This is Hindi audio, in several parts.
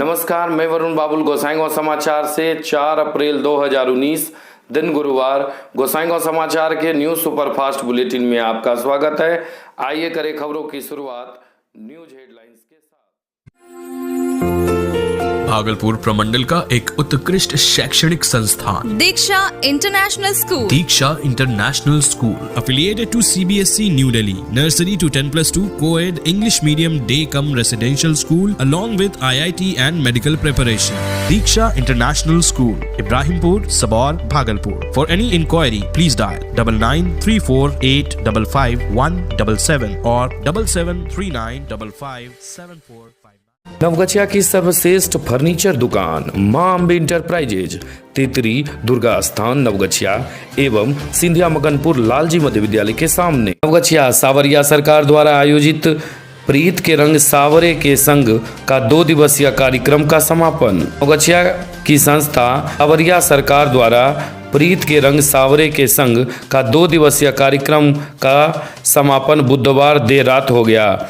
नमस्कार, मैं वरुण बाबुल गोसाईगांव समाचार से 4 अप्रैल 2019 दिन गुरुवार गोसाईगांव समाचार के न्यूज सुपरफास्ट बुलेटिन में आपका स्वागत है। आइए करें खबरों की शुरुआत न्यूज हेडलाइंस के साथ। भागलपुर प्रमंडल का एक उत्कृष्ट शैक्षणिक संस्थान Diksha International School. Diksha International School affiliated to CBSE New Delhi, nursery to 10+2 co-ed English medium day cum residential school along with IIT and medical preparation. Diksha International School, Ibrahimpur, Sabaur, Bhagalpur. For any inquiry, please dial 9934855177 or 7739557459. Naugachia की सर्वश्रेष्ठ फर्नीचर दुकान मां अम्बे इंटरप्राइजेज, तितरी दुर्गा स्थान नवगछिया एवं सिंधिया मगनपुर लालजी मध्य विद्यालय के सामने। नवगछिया सावरिया सरकार द्वारा आयोजित प्रीत के रंग सावरे के संग का 2 दिवसीय कार्यक्रम का समापन। नवगछिया की संस्था सावरिया सरकार द्वारा प्रीत के रंग सावरे के संग का 2 दिवसीय कार्यक्रम का समापन बुधवार देर रात हो गया।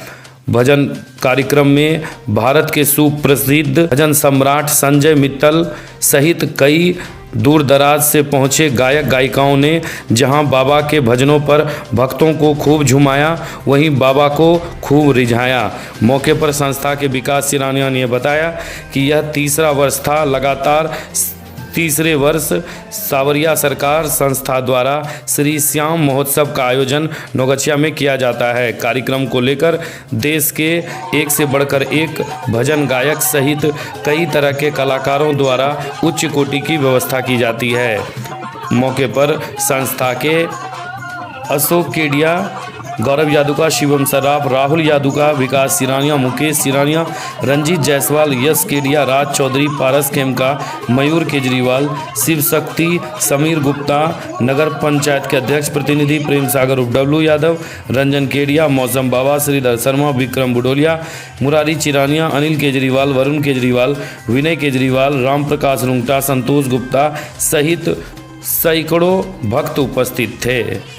भजन कार्यक्रम में भारत के सुप्रसिद्ध भजन सम्राट संजय मित्तल सहित कई दूर दराज से पहुंचे गायक गायिकाओं ने जहां बाबा के भजनों पर भक्तों को खूब झुमाया, वहीं बाबा को खूब रिझाया। मौके पर संस्था के विकास सिरानिया ने बताया कि यह तीसरा वर्ष था। लगातार तीसरे वर्ष सावरिया सरकार संस्था द्वारा श्री श्याम महोत्सव का आयोजन नवगछिया में किया जाता है। कार्यक्रम को लेकर देश के एक से बढ़कर एक भजन गायक सहित कई तरह के कलाकारों द्वारा उच्च कोटि की व्यवस्था की जाती है। मौके पर संस्था के अशोक केडिया, गौरव यादुका, शिवम सराफ, राहुल यादुका, विकास सिरानिया, मुकेश सिरानिया, रंजीत जायसवाल, यश केडिया, राज चौधरी, पारस खेमका, मयूर केजरीवाल, शिव शक्ति, समीर गुप्ता, नगर पंचायत के अध्यक्ष प्रतिनिधि प्रेम सागर उर्फ डब्लू यादव, रंजन केडिया, मौसम बाबा, श्रीधर शर्मा, विक्रम बुडोलिया, मुरारी चिरानिया, अनिल केजरीवाल, वरुण केजरीवाल, विनय केजरीवाल, राम प्रकाश रुंगटा, संतोष गुप्ता सहित सैकड़ों भक्त उपस्थित थे।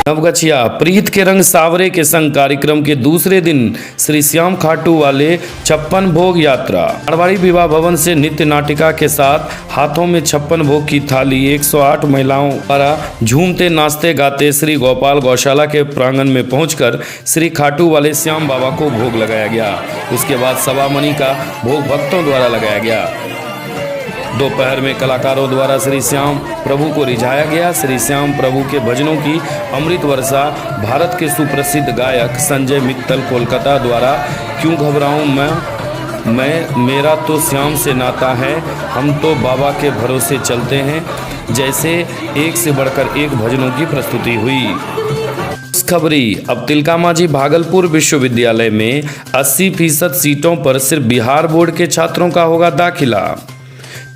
नवगछिया प्रीत के रंग सावरे के संग कार्यक्रम के दूसरे दिन श्री श्याम खाटू वाले 56 भोग यात्रा। मारवाड़ी विवाह भवन से नित्य नाटिका के साथ हाथों में 56 भोग की थाली 108 महिलाओं द्वारा झूमते नाचते गाते श्री गोपाल गौशाला के प्रांगण में पहुंचकर श्री खाटू वाले श्याम बाबा को भोग लगाया गया। उसके बाद सवा मणि का भोग भक्तों द्वारा लगाया गया। दोपहर में कलाकारों द्वारा श्री श्याम प्रभु को रिझाया गया। श्री श्याम प्रभु के भजनों की अमृत वर्षा भारत के सुप्रसिद्ध गायक संजय मित्तल कोलकाता द्वारा क्यों घबराऊं मैं मेरा तो श्याम से नाता है, हम तो बाबा के भरोसे चलते हैं जैसे एक से बढ़कर एक भजनों की प्रस्तुति हुई। खबरी अब तिलका मांझी भागलपुर विश्वविद्यालय में 80% सीटों पर सिर्फ बिहार बोर्ड के छात्रों का होगा दाखिला।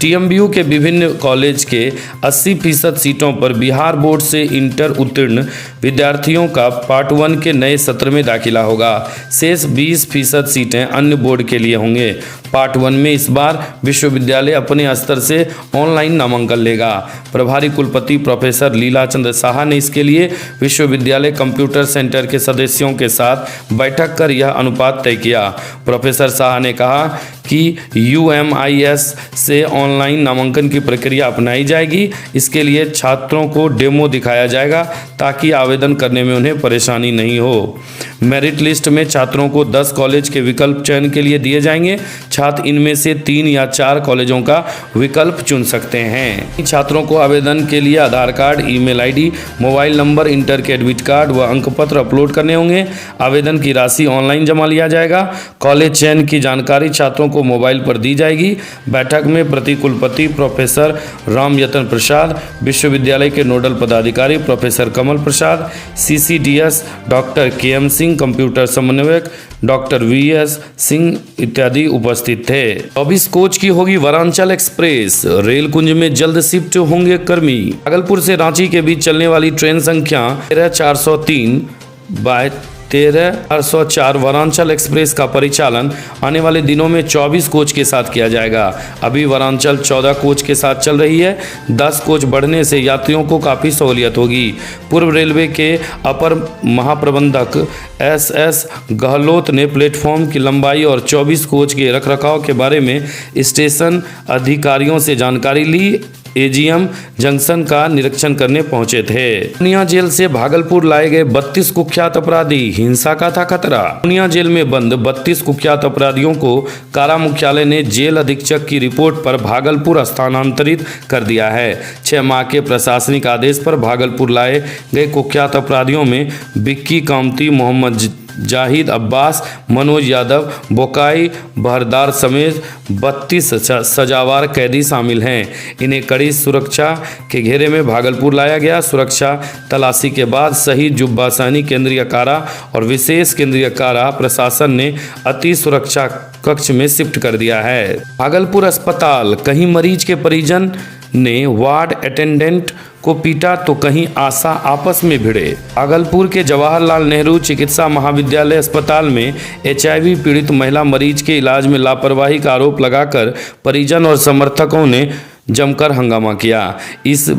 टीएमबीयू के विभिन्न कॉलेज के 80% सीटों पर बिहार बोर्ड से इंटर उत्तीर्ण विद्यार्थियों का पार्ट 1 के नए सत्र में दाखिला होगा। शेष 20% सीटें अन्य बोर्ड के लिए होंगे। पार्ट 1 में इस बार विश्वविद्यालय अपने स्तर से ऑनलाइन नामांकन लेगा। प्रभारी कुलपति प्रोफेसर लीला चंद्र साहा ने इसके लिए विश्वविद्यालय कंप्यूटर सेंटर के सदस्यों के साथ बैठक कर यह अनुपात तय किया। प्रोफेसर साहा ने कहा कि UMIS से ऑनलाइन नामांकन की प्रक्रिया अपनाई जाएगी। इसके लिए छात्रों को डेमो दिखाया जाएगा ताकि आवेदन करने में उन्हें परेशानी नहीं हो। मेरिट लिस्ट में छात्रों को 10 कॉलेज के विकल्प चयन के लिए दिए जाएंगे। छात्र इनमें से 3 या 4 कॉलेजों का विकल्प चुन सकते हैं। छात्रों को आवेदन के लिए Aadhaar card, email ID, mobile number, inter के एडमिट कार्ड व अंक पत्र अपलोड करने होंगे। आवेदन की राशि ऑनलाइन जमा लिया जाएगा। कॉलेज चयन की जानकारी छात्रों को मोबाइल पर दी जाएगी। बैठक में प्रति कुलपति प्रोफेसर राम यतन प्रसाद, विश्वविद्यालय के नोडल पदाधिकारी प्रोफेसर कमल प्रसाद, CCDS doctor KM Singh, computer समन्वयक डॉक्टर VS सिंह इत्यादि उपस्थित थे। 24 कोच की होगी वरांचल एक्सप्रेस। रेल कुंज में जल्द शिफ्ट होंगे कर्मी। भागलपुर से रांची के बीच चलने वाली ट्रेन संख्या 13403 13/804 वरांचल एक्सप्रेस का परिचालन आने वाले दिनों में 24 कोच के साथ किया जाएगा। अभी वरांचल 14 कोच के साथ चल रही है। 10 कोच बढ़ने से यात्रियों को काफ़ी सहूलियत होगी। पूर्व रेलवे के अपर महाप्रबंधक SS गहलोत ने प्लेटफॉर्म की लंबाई और 24 कोच के रखरखाव के बारे में स्टेशन अधिकारियों से जानकारी ली। AGM जंक्शन का निरीक्षण करने पहुंचे थे। पूर्णिया जेल से भागलपुर लाए गए 32 कुख्यात अपराधी, हिंसा का था खतरा। पूर्णिया जेल में बंद 32 कुख्यात अपराधियों को कारा मुख्यालय ने जेल अधीक्षक की रिपोर्ट पर भागलपुर स्थानांतरित कर दिया है। 6 माह के प्रशासनिक आदेश पर भागलपुर लाए गए कुख्यात अपराधियों में विक्की कामती, मोहम्मद जाहिद अब्बास, मनोज यादव, बोकाई बहरदार समेत 32 सजावार कैदी शामिल हैं। इन्हें कड़ी सुरक्षा के घेरे में भागलपुर लाया गया। सुरक्षा तलाशी के बाद शहीद जुब्बा सहनी केंद्रीय कारा और विशेष केंद्रीय कारा प्रशासन ने अति सुरक्षा कक्ष में शिफ्ट कर दिया है। भागलपुर अस्पताल, कहीं मरीज के परिजन ने वार्ड अटेंडेंट को पीटा तो कहीं आशा आपस में भिड़े। भागलपुर के जवाहरलाल नेहरू चिकित्सा महाविद्यालय अस्पताल में HIV पीड़ित महिला मरीज के इलाज में लापरवाही का आरोप लगाकर परिजन और समर्थकों ने जमकर हंगामा किया। इस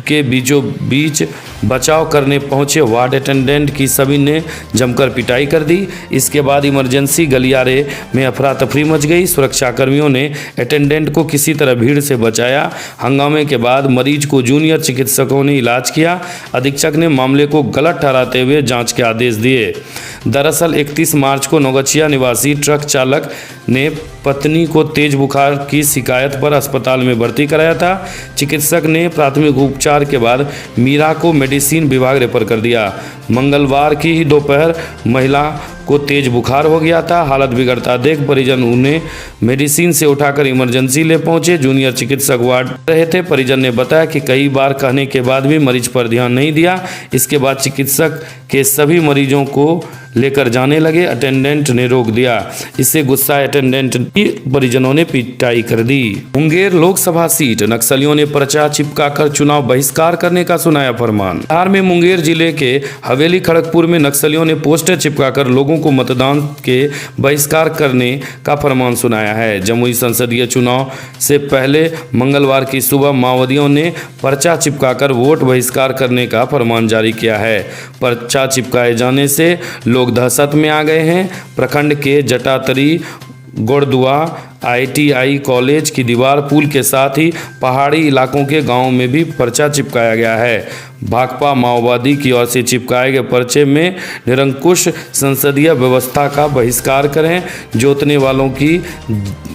के बीचों बीच बचाव करने पहुंचे वार्ड अटेंडेंट की सभी ने जमकर पिटाई कर दी। इसके बाद इमरजेंसी गलियारे में अफरा तफरी मच गई। सुरक्षाकर्मियों ने अटेंडेंट को किसी तरह भीड़ से बचाया। हंगामे के बाद मरीज को जूनियर चिकित्सकों ने इलाज किया। अधीक्षक ने मामले को गलत ठहराते हुए जांच के आदेश दिए। दरअसल 31 मार्च को नौगछिया निवासी ट्रक चालक ने पत्नी को तेज बुखार की शिकायत पर अस्पताल में भर्ती कराया था। चिकित्सक ने प्राथमिक उपचार के बाद मीरा को मेडिसिन विभाग रेफर कर दिया। मंगलवार की ही दोपहर महिला को तेज बुखार हो गया था। हालत बिगड़ता देख परिजन उन्हें मेडिसिन से उठाकर इमरजेंसी ले पहुंचे। जूनियर चिकित्सक वार्ड रहे थे। परिजन ने बताया कि कई बार कहने के बाद भी मरीज पर ध्यान नहीं दिया। इसके बाद चिकित्सक के सभी मरीजों को लेकर जाने लगे। अटेंडेंट ने रोक दिया। इससे गुस्साए अटेंडेंट की परिजनों ने पिटाई कर दी। मुंगेर लोकसभा सीट, नक्सलियों ने पर्चा चिपकाकर चुनाव बहिष्कार करने का सुनाया फरमान। बिहार में मुंगेर जिले के हवेली खड़गपुर में नक्सलियों ने पोस्टर चिपकाकर लोगों को मतदान के बहिष्कार करने का फरमान सुनाया है। जमुई संसदीय चुनाव से पहले मंगलवार की सुबह माओवादियों ने पर्चा चिपकाकर वोट बहिष्कार करने का फरमान जारी किया है। पर्चा चिपकाए जाने से लोग दहशत में आ गए हैं। प्रखंड के जटातरी, गोड़दुआ, ITI कॉलेज की दीवार, पुल के साथ ही पहाड़ी इलाकों के गांवों में भी पर्चा चिपकाया गया है। भाकपा माओवादी की ओर से चिपकाए गए पर्चे में निरंकुश संसदीय व्यवस्था का बहिष्कार करें, जोतने वालों की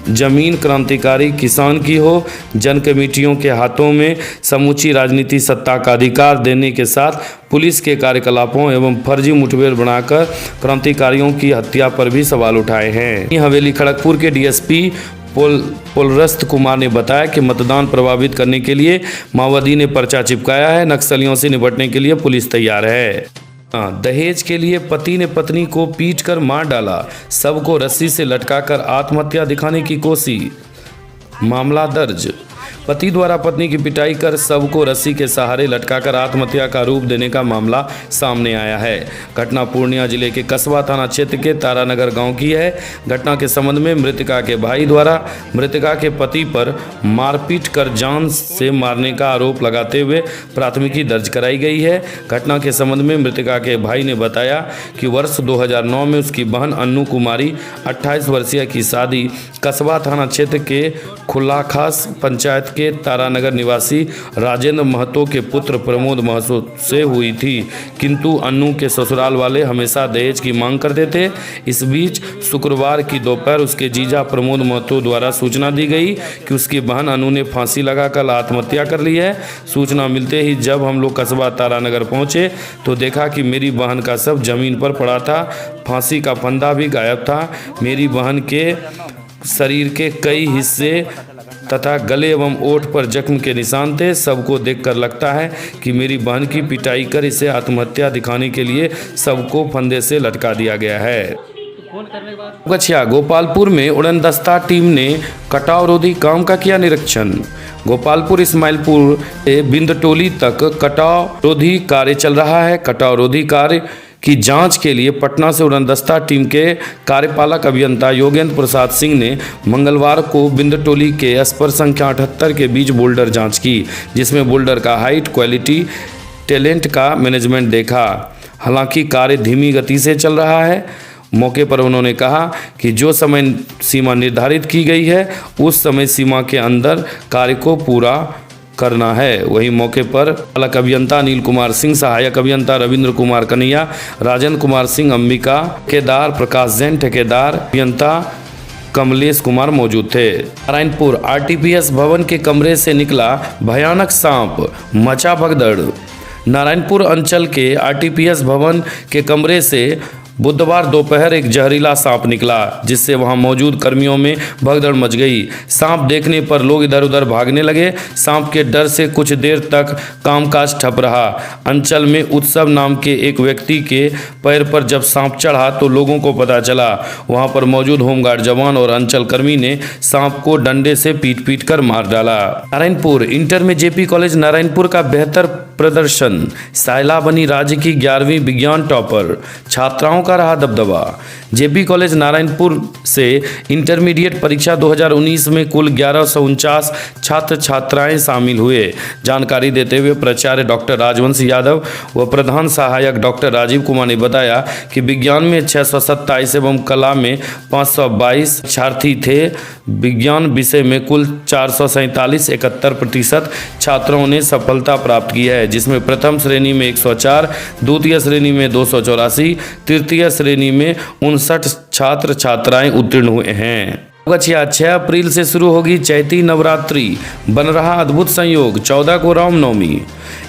जमीन क्रांतिकारी किसान की हो, जन कमेटियों के हाथों में समूची राजनीति सत्ता का अधिकार देने के साथ पुलिस के कार्यकलापों एवं फर्जी मुठभेड़ बनाकर क्रांतिकारियों की हत्या पर भी सवाल उठाए हैं। हवेली खड़गपुर के DSP पोलरस्त कुमार ने बताया कि मतदान प्रभावित करने के लिए माओवादी ने पर्चा चिपकाया है। नक्सलियों से निपटने के लिए पुलिस तैयार है। दहेज के लिए पति ने पत्नी को पीटकर मार डाला, सबको रस्सी से लटकाकर आत्महत्या दिखाने की कोशिश, मामला दर्ज। पति द्वारा पत्नी की पिटाई कर शव को रस्सी के सहारे लटकाकर आत्महत्या का रूप देने का मामला सामने आया है। घटना पूर्णिया जिले के कस्बा थाना क्षेत्र के तारानगर गांव की है। घटना के संबंध में मृतका के भाई द्वारा मृतका के पति पर मारपीट कर जान से मारने का आरोप लगाते हुए प्राथमिकी दर्ज कराई गई है। घटना के संबंध में मृतका के भाई ने बताया कि वर्ष 2009 में उसकी बहन अन्नू कुमारी 28 वर्षीय की शादी कस्बा थाना क्षेत्र के खुलाखास पंचायत के तारानगर निवासी राजेंद्र महतो के पुत्र प्रमोद महतो से हुई थी, किंतु अन्नू के ससुराल वाले हमेशा दहेज की मांग करते थे। इस बीच शुक्रवार की दोपहर उसके जीजा प्रमोद महतो द्वारा सूचना दी गई कि उसकी बहन अन्नू ने फांसी लगाकर आत्महत्या कर ली है। सूचना मिलते ही जब हम लोग कस्बा तारानगर पहुंचे तो देखा कि मेरी बहन का शव जमीन पर पड़ा था, फांसी का फंदा भी गायब था। मेरी बहन के शरीर के कई हिस्से तथा गले एवं ओठ पर जख्म के निशान थे। सबको देखकर लगता है कि मेरी बहन की पिटाई कर इसे आत्महत्या दिखाने के लिए सबको फंदे से लटका दिया गया है। गछिया गोपालपुर में उड़नदस्ता टीम ने कटाव रोधी काम का किया निरीक्षण। गोपालपुर इस्माइलपुर से बिंदटोली तक कटाव रोधी कार्य चल रहा है। कटाव रोधी कार्य की जांच के लिए पटना से उड़नदस्ता टीम के कार्यपालक अभियंता योगेंद्र प्रसाद सिंह ने मंगलवार को बिंदटोली के स्पर संख्या 78 के बीच बोल्डर जांच की, जिसमें बोल्डर का हाइट, क्वालिटी, टैलेंट का मैनेजमेंट देखा। हालांकि कार्य धीमी गति से चल रहा है। मौके पर उन्होंने कहा कि जो समय सीमा निर्धारित की गई है उस समय सीमा के अंदर कार्य को पूरा करना है। वहीं मौके पर चालक अभियंता अनिल कुमार सिंह, सहायक अभियंता रविंद्र कुमार कन्हैया, राजन कुमार सिंह, अंबिका ठेकेदार, प्रकाश जैन ठेकेदार, अभियंता कमलेश कुमार मौजूद थे। नारायणपुर आरटीपीएस भवन के कमरे से निकला भयानक सांप, मचा भगदड़। नारायणपुर अंचल के आरटीपीएस भवन के कमरे से बुधवार दोपहर एक जहरीला सांप निकला, जिससे वहां मौजूद कर्मियों में भगदड़ मच गई। सांप देखने पर लोग इधर उधर भागने लगे। सांप के डर से कुछ देर तक कामकाज ठप रहा। अंचल में उत्सव नाम के एक व्यक्ति के पैर पर जब सांप चढ़ा तो लोगों को पता चला। वहां पर मौजूद होमगार्ड जवान और अंचल कर्मी ने सांप को डंडे से पीट कर मार डाला। नारायणपुर इंटर में जेपी कॉलेज नारायणपुर का बेहतर प्रदर्शन, साइला बनी राज्य की 11वीं विज्ञान टॉपर, छात्राओं का रहा दबदबा। जेपी कॉलेज नारायणपुर से इंटरमीडिएट परीक्षा 2019 में कुल 1149 छात्र छात्राएं शामिल हुए। जानकारी देते हुए प्राचार्य डॉक्टर राजवंश यादव व प्रधान सहायक डॉक्टर राजीव कुमार ने बताया कि विज्ञान में 627 एवं कला में 522 छात्री थे। विज्ञान विषय में कुल 447 71% छात्रों ने सफलता प्राप्त की है, जिसमें प्रथम श्रेणी में 104, द्वितीय श्रेणी में 284, तृतीय श्रेणी में 59 छात्र छात्राएं उत्तीर्ण हुए हैं। 6 अप्रैल से शुरू होगी चैती नवरात्रि, बन रहा अद्भुत संयोग, 14 को रामनवमी।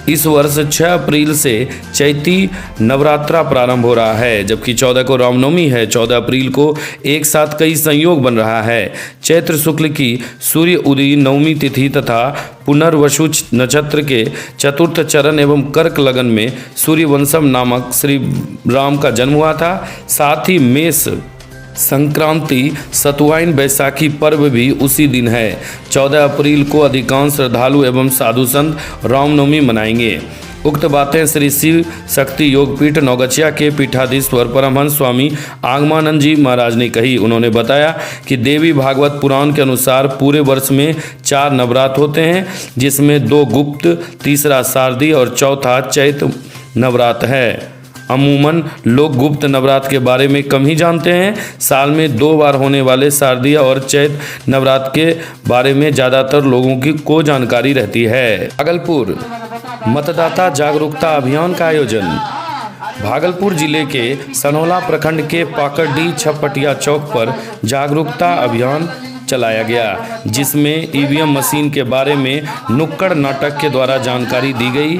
इस वर्ष 6 अप्रैल से चैती नवरात्रा प्रारंभ हो रहा है, जबकि 14 को रामनवमी है। 14 अप्रैल को एक साथ कई संयोग बन रहा है। चैत्र शुक्ल की सूर्य उदय नवमी तिथि तथा पुनर्वसु नक्षत्र के चतुर्थ चरण एवं कर्क लगन में सूर्यवंशम नामक श्री राम का जन्म हुआ था। साथ ही मेष संक्रांति सतुवाइन बैसाखी पर्व भी उसी दिन है। 14 अप्रैल को अधिकांश श्रद्धालु एवं साधु संत रामनवमी मनाएंगे। उक्त बातें श्री शिव शक्ति योगपीठ नौगछिया के पीठाधीश्वर परमहंस स्वामी आगमानंद जी महाराज ने कही। उन्होंने बताया कि देवी भागवत पुराण के अनुसार पूरे वर्ष में 4 नवरात्र होते हैं, जिसमें 2 गुप्त, तीसरा शारदीय और चौथा चैत्र नवरात्र है। अमूमन लोग गुप्त नवरात्र के बारे में कम ही जानते हैं। साल में 2 बार होने वाले शारदीय और चैत्र नवरात्र के बारे में ज़्यादातर लोगों को जानकारी रहती है। भागलपुर मतदाता जागरूकता अभियान का आयोजन। भागलपुर जिले के सनौला प्रखंड के पाकड़डी छपटिया चौक पर जागरूकता अभियान चलाया गया, जिसमें ईवीएम मशीन के बारे में नुक्कड़ नाटक के द्वारा जानकारी दी गई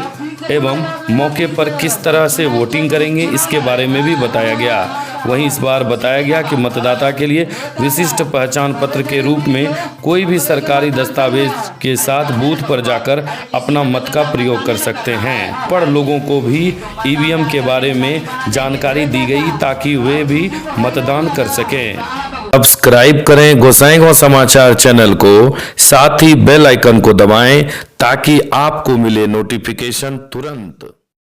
एवं मौके पर किस तरह से वोटिंग करेंगे इसके बारे में भी बताया गया। वहीं इस बार बताया गया कि मतदाता के लिए विशिष्ट पहचान पत्र के रूप में कोई भी सरकारी दस्तावेज के साथ बूथ पर जाकर अपना मत का प्रयोग कर सकते हैं। पर लोगों को भी ईवीएम के बारे में जानकारी दी गई ताकि वे भी मतदान कर सकें। सब्सक्राइब करें गोसाईगांव समाचार चैनल को, साथ ही बेल आइकन को दबाएं ताकि आपको मिले नोटिफिकेशन तुरंत।